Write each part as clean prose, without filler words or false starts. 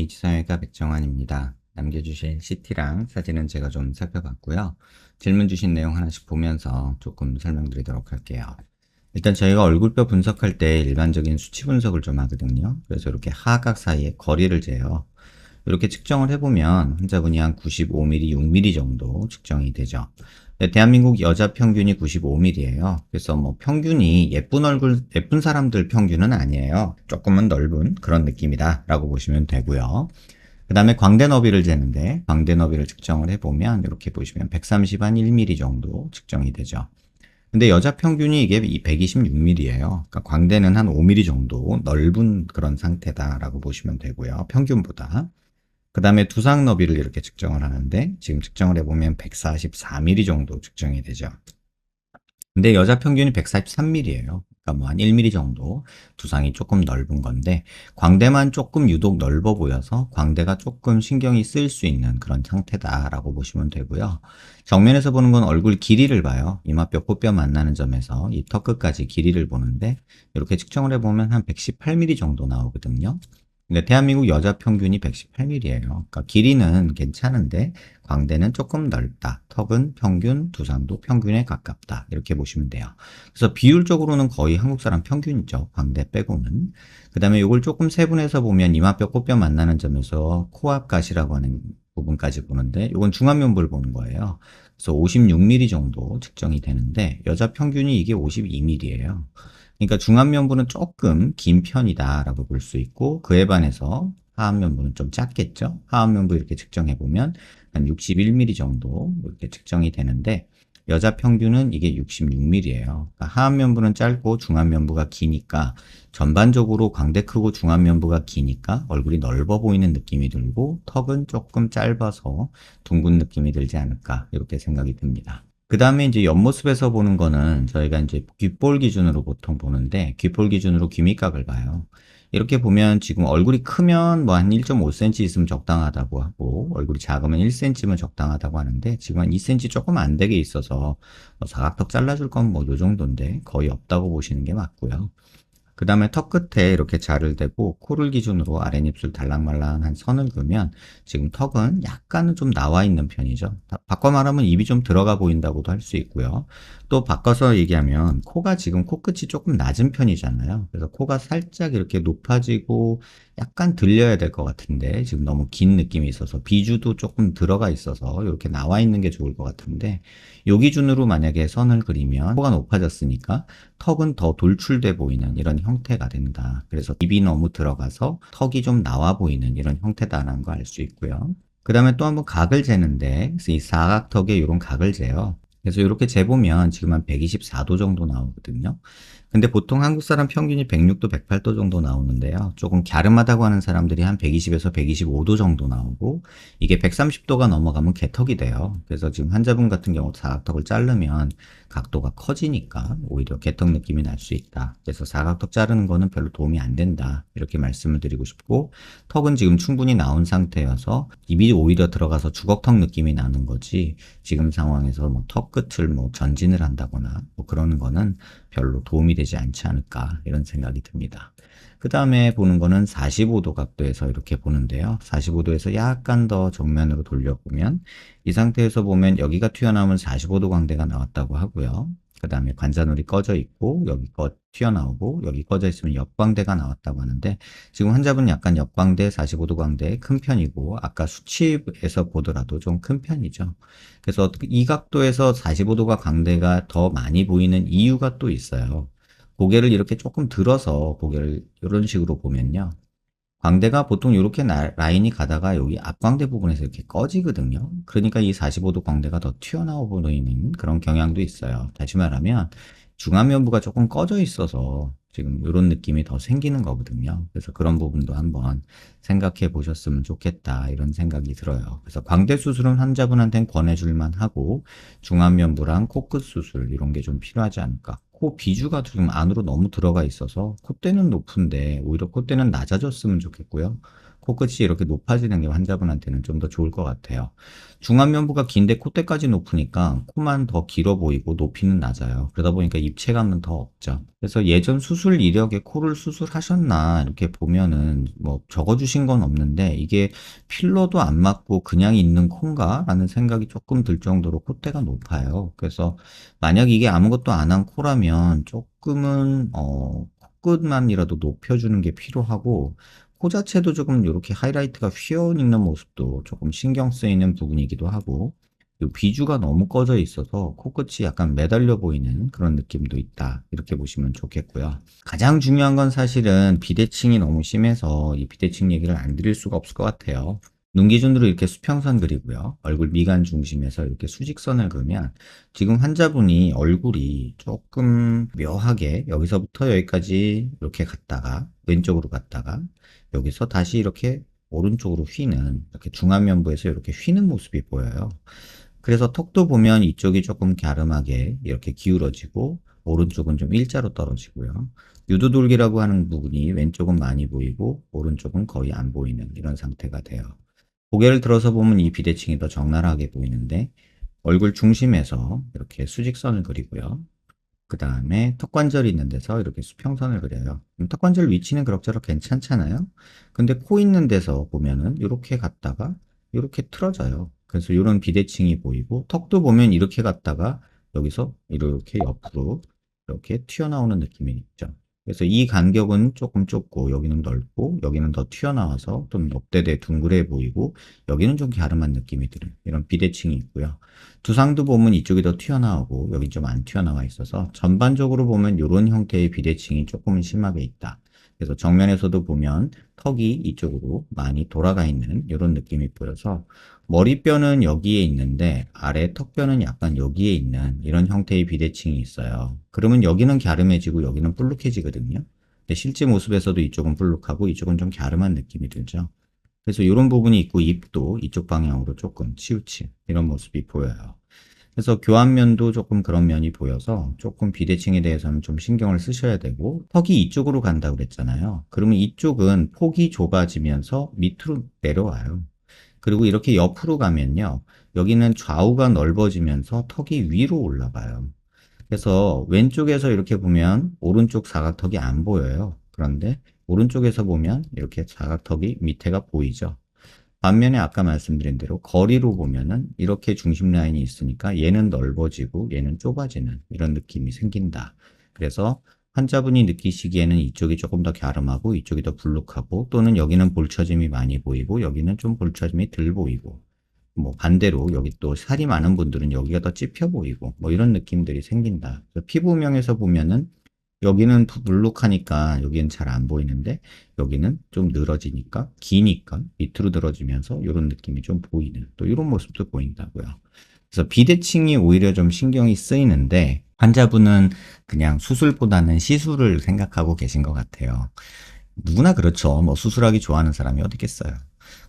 H성형외과 백정환입니다. 남겨주신 CT랑 사진은 제가 좀 살펴봤고요. 질문 주신 내용 하나씩 보면서 조금 설명드리도록 할게요. 일단 저희가 얼굴뼈 분석할 때 일반적인 수치 분석을 좀 하거든요. 그래서 이렇게 하각 사이에 거리를 재요. 이렇게 측정을 해보면 환자분이 한 95mm, 6mm 정도 측정이 되죠. 네, 대한민국 여자 평균이 95mm예요. 그래서 뭐 평균이 예쁜 얼굴, 예쁜 사람들 평균은 아니에요. 조금은 넓은 그런 느낌이다 라고 보시면 되고요. 그 다음에 광대 너비를 재는데 광대 너비를 측정을 해보면 이렇게 보시면 130 한 1mm 정도 측정이 되죠. 근데 여자 평균이 이게 126mm예요. 그러니까 광대는 한 5mm 정도 넓은 그런 상태다라고 보시면 되고요. 평균보다. 그 다음에 두상 너비를 이렇게 측정을 하는데 지금 측정을 해보면 144mm 정도 측정이 되죠. 근데 여자 평균이 143mm예요. 그러니까 뭐 한 1mm 정도 두상이 조금 넓은 건데 광대만 조금 유독 넓어 보여서 광대가 조금 신경이 쓰일 수 있는 그런 상태다라고 보시면 되고요. 정면에서 보는 건 얼굴 길이를 봐요. 이마뼈, 코뼈 만나는 점에서 이 턱 끝까지 길이를 보는데 이렇게 측정을 해보면 한 118mm 정도 나오거든요. 근데 대한민국 여자 평균이 118mm예요. 그러니까 길이는 괜찮은데 광대는 조금 넓다. 턱은 평균, 두상도 평균에 가깝다. 이렇게 보시면 돼요. 그래서 비율적으로는 거의 한국 사람 평균이죠. 광대 빼고는. 그 다음에 이걸 조금 세분해서 보면 이마뼈, 코뼈 만나는 점에서 코앞가시라고 하는 부분까지 보는데 이건 중안면부를 보는 거예요. 그래서 56mm 정도 측정이 되는데 여자 평균이 이게 52mm예요. 그러니까 중안면부는 조금 긴 편이다라고 볼 수 있고 그에 반해서 하안면부는 좀 작겠죠. 하안면부 이렇게 측정해 보면 한 61mm 정도 이렇게 측정이 되는데 여자 평균은 이게 66mm예요. 그러니까 하안면부는 짧고 중안면부가 기니까 전반적으로 광대 크고 중안면부가 기니까 얼굴이 넓어 보이는 느낌이 들고 턱은 조금 짧아서 둥근 느낌이 들지 않을까 이렇게 생각이 듭니다. 그 다음에 이제 옆모습에서 보는 거는 저희가 이제 귓볼 기준으로 보통 보는데 귓볼 기준으로 귀밑각을 봐요. 이렇게 보면 지금 얼굴이 크면 뭐 한 1.5cm 있으면 적당하다고 하고 얼굴이 작으면 1cm면 적당하다고 하는데 지금 한 2cm 조금 안 되게 있어서 뭐 사각턱 잘라줄 건 뭐 요 정도인데 거의 없다고 보시는 게 맞고요. 그 다음에 턱 끝에 이렇게 자를 대고 코를 기준으로 아랫입술 달랑말랑한 선을 그으면 지금 턱은 약간은 좀 나와 있는 편이죠. 바꿔 말하면 입이 좀 들어가 보인다고도 할 수 있고요. 또 바꿔서 얘기하면 코가 지금 코끝이 조금 낮은 편이잖아요. 그래서 코가 살짝 이렇게 높아지고 약간 들려야 될 것 같은데 지금 너무 긴 느낌이 있어서 비주도 조금 들어가 있어서 이렇게 나와 있는 게 좋을 것 같은데 요 기준으로 만약에 선을 그리면 코가 높아졌으니까 턱은 더 돌출돼 보이는 이런 형태가 된다. 그래서 입이 너무 들어가서 턱이 좀 나와 보이는 이런 형태다라는 거 알 수 있고요. 그 다음에 또 한번 각을 재는데 이 사각턱에 이런 각을 재요. 그래서 이렇게 재보면 지금 한 124도 정도 나오거든요. 근데 보통 한국 사람 평균이 106도, 108도 정도 나오는데요. 조금 갸름하다고 하는 사람들이 한 120에서 125도 정도 나오고 이게 130도가 넘어가면 개턱이 돼요. 그래서 지금 환자분 같은 경우 사각턱을 자르면 각도가 커지니까 오히려 개턱 느낌이 날 수 있다. 그래서 사각턱 자르는 거는 별로 도움이 안 된다. 이렇게 말씀을 드리고 싶고 턱은 지금 충분히 나온 상태여서 입이 오히려 들어가서 주걱턱 느낌이 나는 거지 지금 상황에서 뭐 턱 끝을 뭐 전진을 한다거나 뭐 그러는 거는 별로 도움이 되지 않지 않을까 이런 생각이 듭니다. 그 다음에 보는 거는 45도 각도에서 이렇게 보는데요. 45도에서 약간 더 정면으로 돌려보면 이 상태에서 보면 여기가 튀어나오면 45도 광대가 나왔다고 하고요. 그 다음에 관자놀이 꺼져 있고 여기 튀어나오고 여기 꺼져 있으면 옆광대가 나왔다고 하는데 지금 환자분 약간 옆광대 45도 광대 큰 편이고 아까 수치에서 보더라도 좀 큰 편이죠. 그래서 이 각도에서 45도가 광대가 더 많이 보이는 이유가 또 있어요. 고개를 이렇게 조금 들어서 고개를 이런 식으로 보면요. 광대가 보통 이렇게 라인이 가다가 여기 앞광대 부분에서 이렇게 꺼지거든요. 그러니까 이 45도 광대가 더 튀어나와 보이는 그런 경향도 있어요. 다시 말하면 중안면부가 조금 꺼져 있어서 지금 이런 느낌이 더 생기는 거거든요. 그래서 그런 부분도 한번 생각해 보셨으면 좋겠다 이런 생각이 들어요. 그래서 광대 수술은 환자분한테는 권해줄만 하고 중안면부랑 코끝 수술 이런 게 좀 필요하지 않을까. 코 비주가 지금 안으로 너무 들어가 있어서 콧대는 높은데 오히려 콧대는 낮아졌으면 좋겠고요. 코끝이 이렇게 높아지는 게 환자분한테는 좀 더 좋을 것 같아요. 중안면부가 긴데 콧대까지 높으니까 코만 더 길어 보이고 높이는 낮아요. 그러다 보니까 입체감은 더 없죠. 그래서 예전 수술 이력에 코를 수술하셨나 이렇게 보면은 뭐 적어주신 건 없는데 이게 필러도 안 맞고 그냥 있는 콘가? 라는 생각이 조금 들 정도로 콧대가 높아요. 그래서 만약 이게 아무것도 안 한 코라면 조금은 코끝만이라도 높여주는 게 필요하고 코 자체도 조금 이렇게 하이라이트가 휘어 있는 모습도 조금 신경 쓰이는 부분이기도 하고 이 비주가 너무 꺼져 있어서 코끝이 약간 매달려 보이는 그런 느낌도 있다. 이렇게 보시면 좋겠고요. 가장 중요한 건 사실은 비대칭이 너무 심해서 이 비대칭 얘기를 안 드릴 수가 없을 것 같아요. 눈 기준으로 이렇게 수평선 그리고요. 얼굴 미간 중심에서 이렇게 수직선을 그으면 지금 환자분이 얼굴이 조금 묘하게 여기서부터 여기까지 이렇게 갔다가 왼쪽으로 갔다가 여기서 다시 이렇게 오른쪽으로 휘는 이렇게 중안면부에서 이렇게 휘는 모습이 보여요. 그래서 턱도 보면 이쪽이 조금 갸름하게 이렇게 기울어지고 오른쪽은 좀 일자로 떨어지고요. 유두돌기라고 하는 부분이 왼쪽은 많이 보이고 오른쪽은 거의 안 보이는 이런 상태가 돼요. 고개를 들어서 보면 이 비대칭이 더 적나라하게 보이는데 얼굴 중심에서 이렇게 수직선을 그리고요. 그 다음에 턱관절이 있는 데서 이렇게 수평선을 그려요. 턱관절 위치는 그럭저럭 괜찮잖아요. 근데 코 있는 데서 보면은 이렇게 갔다가 이렇게 틀어져요. 그래서 이런 비대칭이 보이고 턱도 보면 이렇게 갔다가 여기서 이렇게 옆으로 이렇게 튀어나오는 느낌이 있죠. 그래서 이 간격은 조금 좁고 여기는 넓고 여기는 더 튀어나와서 좀 넙대대 둥그레 보이고 여기는 좀 갸름한 느낌이 드는 이런 비대칭이 있고요. 두상도 보면 이쪽이 더 튀어나오고 여기 좀 안 튀어나와 있어서 전반적으로 보면 이런 형태의 비대칭이 조금 심하게 있다. 그래서 정면에서도 보면 턱이 이쪽으로 많이 돌아가 있는 이런 느낌이 보여서 머리뼈는 여기에 있는데 아래 턱뼈는 약간 여기에 있는 이런 형태의 비대칭이 있어요. 그러면 여기는 갸름해지고 여기는 불룩해지거든요. 근데 실제 모습에서도 이쪽은 불룩하고 이쪽은 좀 갸름한 느낌이 들죠. 그래서 이런 부분이 있고 입도 이쪽 방향으로 조금 치우친 이런 모습이 보여요. 그래서 교환면도 조금 그런 면이 보여서 조금 비대칭에 대해서는 좀 신경을 쓰셔야 되고 턱이 이쪽으로 간다고 그랬잖아요. 그러면 이쪽은 폭이 좁아지면서 밑으로 내려와요. 그리고 이렇게 옆으로 가면요. 여기는 좌우가 넓어지면서 턱이 위로 올라가요. 그래서 왼쪽에서 이렇게 보면 오른쪽 사각턱이 안 보여요. 그런데 오른쪽에서 보면 이렇게 사각턱이 밑에가 보이죠. 반면에 아까 말씀드린 대로 거리로 보면은 이렇게 중심 라인이 있으니까 얘는 넓어지고 얘는 좁아지는 이런 느낌이 생긴다. 그래서 환자분이 느끼시기에는 이쪽이 조금 더 갸름하고 이쪽이 더 불룩하고 또는 여기는 볼처짐이 많이 보이고 여기는 좀 볼처짐이 덜 보이고 뭐 반대로 여기 또 살이 많은 분들은 여기가 더 찝혀 보이고 뭐 이런 느낌들이 생긴다. 피부명에서 보면은 여기는 물룩하니까 여기는 잘 안 보이는데 여기는 좀 늘어지니까 기니까 밑으로 늘어지면서 이런 느낌이 좀 보이는 또 이런 모습도 보인다고요. 그래서 비대칭이 오히려 좀 신경이 쓰이는데 환자분은 그냥 수술보다는 시술을 생각하고 계신 것 같아요. 누구나 그렇죠. 뭐 수술하기 좋아하는 사람이 어디 있겠어요.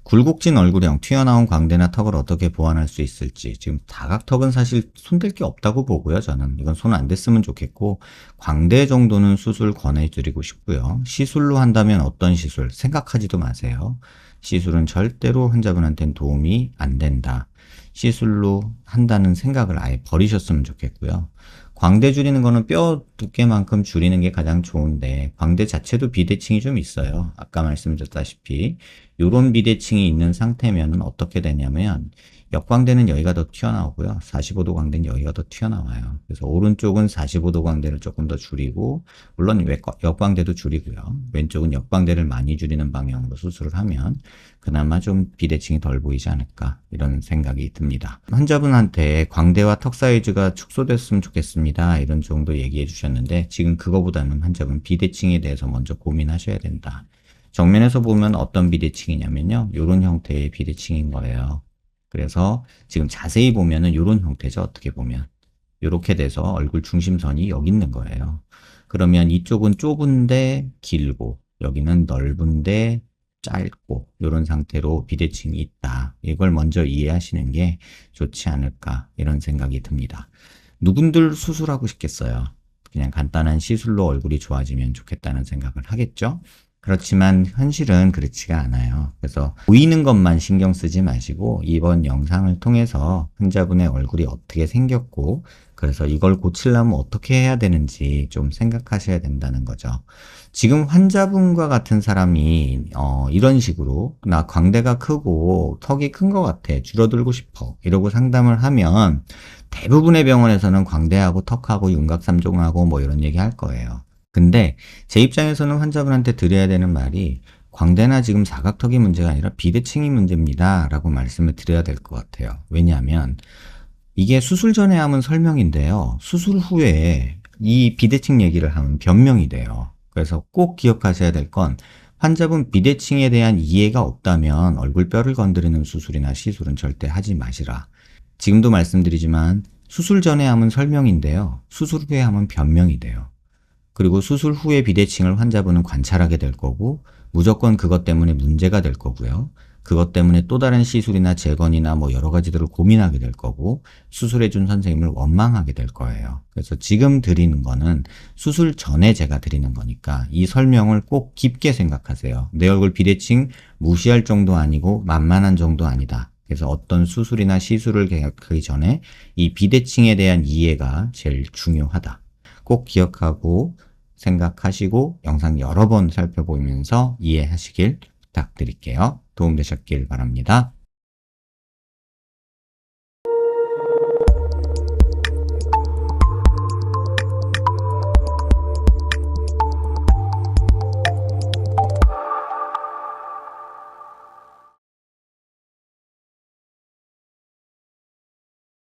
굴곡진 얼굴형, 튀어나온 광대나 턱을 어떻게 보완할 수 있을지. 지금 다각턱은 사실 손댈 게 없다고 보고요. 저는 이건 손 안 댔으면 좋겠고 광대 정도는 수술 권해드리고 싶고요. 시술로 한다면 어떤 시술 생각하지도 마세요. 시술은 절대로 환자분한테는 도움이 안 된다. 시술로 한다는 생각을 아예 버리셨으면 좋겠고요. 광대 줄이는 거는 뼈 두께만큼 줄이는 게 가장 좋은데 광대 자체도 비대칭이 좀 있어요. 아까 말씀드렸다시피 이런 비대칭이 있는 상태면 어떻게 되냐면 역광대는 여기가 더 튀어나오고요. 45도 광대는 여기가 더 튀어나와요. 그래서 오른쪽은 45도 광대를 조금 더 줄이고 물론 역광대도 줄이고요. 왼쪽은 역광대를 많이 줄이는 방향으로 수술을 하면 그나마 좀 비대칭이 덜 보이지 않을까 이런 생각이 듭니다. 환자분한테 광대와 턱 사이즈가 축소됐으면 좋겠습니다. 이런 정도 얘기해 주셨는데 지금 그거보다는 환자분 비대칭에 대해서 먼저 고민하셔야 된다. 정면에서 보면 어떤 비대칭이냐면요. 이런 형태의 비대칭인 거예요. 그래서 지금 자세히 보면은 이런 형태죠. 어떻게 보면. 이렇게 돼서 얼굴 중심선이 여기 있는 거예요. 그러면 이쪽은 좁은데 길고 여기는 넓은데 짧고 이런 상태로 비대칭이 있다. 이걸 먼저 이해하시는 게 좋지 않을까 이런 생각이 듭니다. 누군들 수술하고 싶겠어요. 그냥 간단한 시술로 얼굴이 좋아지면 좋겠다는 생각을 하겠죠. 그렇지만 현실은 그렇지가 않아요. 그래서 보이는 것만 신경 쓰지 마시고 이번 영상을 통해서 환자분의 얼굴이 어떻게 생겼고 그래서 이걸 고치려면 어떻게 해야 되는지 좀 생각하셔야 된다는 거죠. 지금 환자분과 같은 사람이 이런 식으로 나 광대가 크고 턱이 큰 것 같아 줄어들고 싶어 이러고 상담을 하면 대부분의 병원에서는 광대하고 턱하고 윤곽삼종하고 뭐 이런 얘기 할 거예요. 근데 제 입장에서는 환자분한테 드려야 되는 말이 광대나 지금 사각턱이 문제가 아니라 비대칭이 문제입니다 라고 말씀을 드려야 될 것 같아요. 왜냐하면 이게 수술 전에 하면 설명인데요. 수술 후에 이 비대칭 얘기를 하면 변명이 돼요. 그래서 꼭 기억하셔야 될 건 환자분 비대칭에 대한 이해가 없다면 얼굴뼈를 건드리는 수술이나 시술은 절대 하지 마시라. 지금도 말씀드리지만 수술 전에 하면 설명인데요. 수술 후에 하면 변명이 돼요. 그리고 수술 후에 비대칭을 환자분은 관찰하게 될 거고 무조건 그것 때문에 문제가 될 거고요. 그것 때문에 또 다른 시술이나 재건이나 뭐 여러 가지들을 고민하게 될 거고 수술해준 선생님을 원망하게 될 거예요. 그래서 지금 드리는 거는 수술 전에 제가 드리는 거니까 이 설명을 꼭 깊게 생각하세요. 내 얼굴 비대칭 무시할 정도 아니고 만만한 정도 아니다. 그래서 어떤 수술이나 시술을 계획하기 전에 이 비대칭에 대한 이해가 제일 중요하다. 꼭 기억하고 생각하시고 영상 여러 번 살펴보면서 이해하시길 부탁드릴게요. 도움되셨길 바랍니다.